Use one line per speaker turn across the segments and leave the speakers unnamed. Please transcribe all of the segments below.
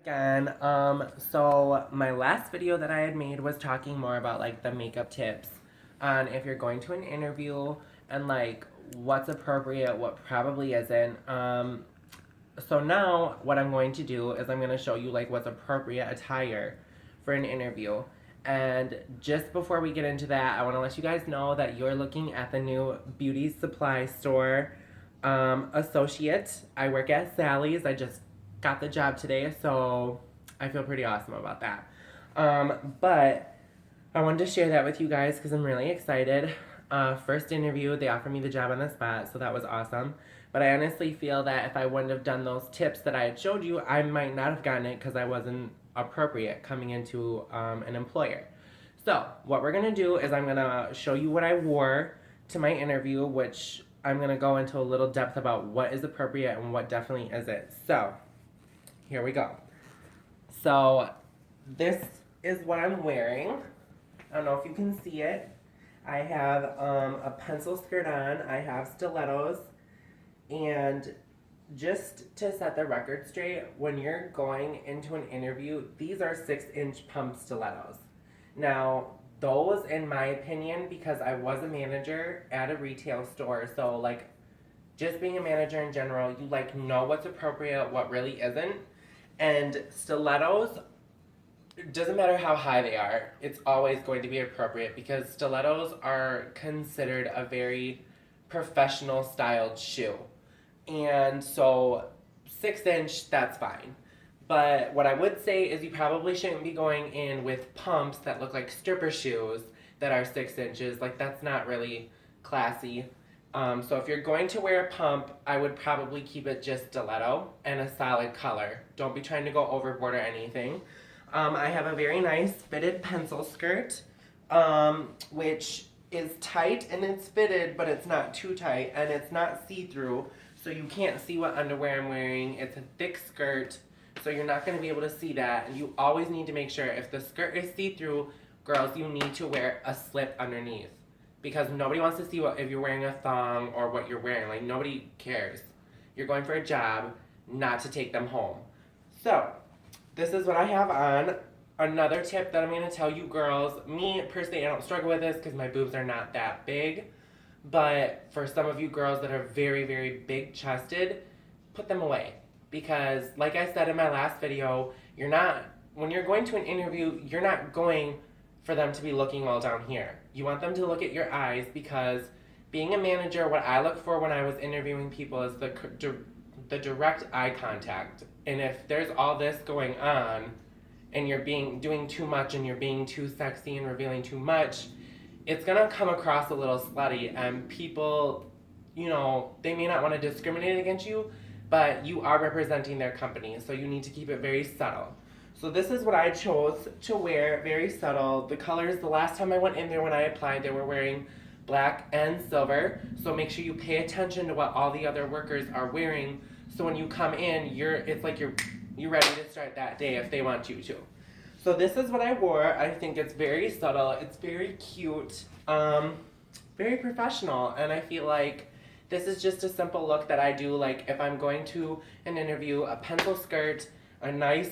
Again, so my last video that I had made was talking more about like the makeup tips on if you're going to an interview and like what's appropriate, what probably isn't. So now what I'm going to do is I'm going to show you like what's appropriate attire for an interview. And just before we get into that, I want to let you guys know that you're looking at the new beauty supply store associate. I work at Sally's. I just got the job today, so I feel pretty awesome about that. But I wanted to share that with you guys because I'm really excited. First interview, they offered me the job on the spot, so that was awesome. But I honestly feel that if I wouldn't have done those tips that I had showed you, I might not have gotten it because I wasn't appropriate coming into an employer. So what we're going to do is I'm going to show you what I wore to my interview, which I'm going to go into a little depth about what is appropriate and what definitely isn't. So here we go. So this is what I'm wearing. I don't know if you can see it. I have a pencil skirt on. I have stilettos. And just to set the record straight, when you're going into an interview, these are 6-inch pump stilettos. Now, those, in my opinion, because I was a manager at a retail store, so like just being a manager in general, you like know what's appropriate, what really isn't. And stilettos, it doesn't matter how high they are, it's always going to be appropriate because stilettos are considered a very professional styled shoe. And so 6-inch, that's fine. But what I would say is you probably shouldn't be going in with pumps that look like stripper shoes that are 6 inches. Like, that's not really classy. So if you're going to wear a pump, I would probably keep it just stiletto and a solid color. Don't be trying to go overboard or anything. I have a very nice fitted pencil skirt, which is tight and it's fitted, but it's not too tight and it's not see-through, so you can't see what underwear I'm wearing. It's a thick skirt, so you're not going to be able to see that. And you always need to make sure if the skirt is see-through, girls, you need to wear a slip underneath. Because nobody wants to see what if you're wearing a thong or what you're wearing. Like, nobody cares. You're going for a job, not to take them home. So, this is what I have on. Another tip that I'm going to tell you girls, me personally, I don't struggle with this because my boobs are not that big. But for some of you girls that are very, very big chested, put them away. Because like I said in my last video, when you're going to an interview, you're not going for them to be looking all down here. You want them to look at your eyes because being a manager, what I look for when I was interviewing people is the direct eye contact. And if there's all this going on and you're doing too much and you're being too sexy and revealing too much, it's gonna come across a little slutty and people, they may not want to discriminate against you, but you are representing their company, so you need to keep it very subtle. So this is what I chose to wear, very subtle. The colors, the last time I went in there when I applied, they were wearing black and silver. So make sure you pay attention to what all the other workers are wearing. So when you come in, it's like you're ready to start that day if they want you to. So this is what I wore. I think it's very subtle. It's very cute, very professional. And I feel like this is just a simple look that I do. Like if I'm going to an interview, a pencil skirt, a nice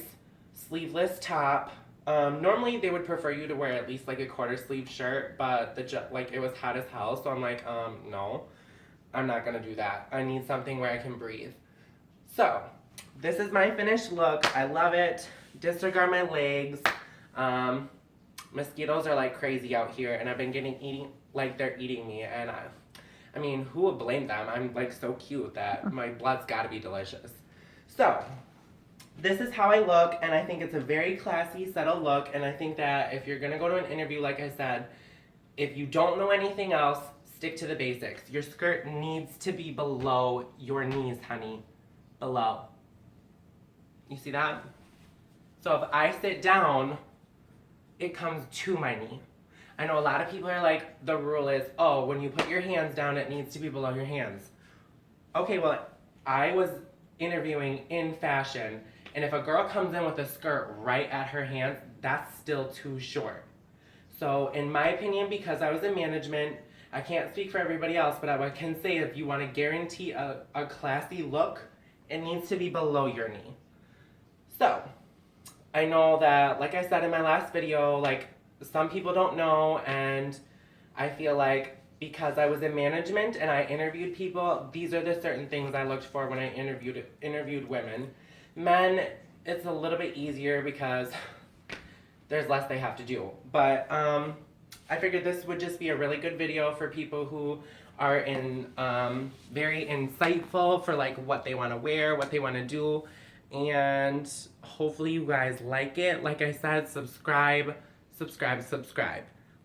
sleeveless top. Normally they would prefer you to wear at least like a quarter sleeve shirt, but it was hot as hell, so I'm like, no, I'm not gonna do that. I need something where I can breathe. So this is my finished look. I love it. Disregard my legs. Mosquitoes are like crazy out here, and I've been they're eating me, and I mean, who would blame them? I'm like so cute that my blood's gotta be delicious. So this is how I look, and I think it's a very classy, subtle look, and I think that if you're going to go to an interview, like I said, if you don't know anything else, stick to the basics. Your skirt needs to be below your knees, honey. Below. You see that? So if I sit down, it comes to my knee. I know a lot of people are like, the rule is, oh, when you put your hands down, it needs to be below your hands. Okay, well, I was interviewing in fashion, and if a girl comes in with a skirt right at her hands, that's still too short. So in my opinion, because I was in management, I can't speak for everybody else, but I can say if you want to guarantee a classy look, it needs to be below your knee. So I know that, like I said in my last video, like some people don't know, and I feel like because I was in management and I interviewed people, these are the certain things I looked for when I interviewed women. Men, it's a little bit easier because there's less they have to do. But I figured this would just be a really good video for people who are very insightful for like what they want to wear, what they want to do, and hopefully you guys like it. Like I said, subscribe.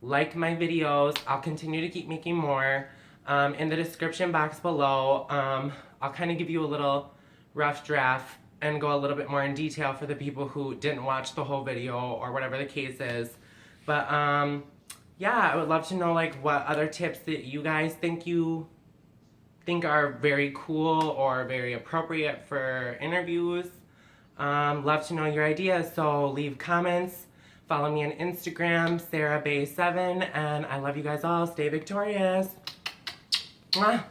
Like my videos. I'll continue to keep making more. In the description box below, I'll kind of give you a little rough draft and go a little bit more in detail for the people who didn't watch the whole video or whatever the case is. But yeah, I would love to know like what other tips that you guys think are very cool or very appropriate for interviews. Love to know your ideas, so leave comments. Follow me on Instagram, SarahBay7, and I love you guys all. Stay victorious. Mwah.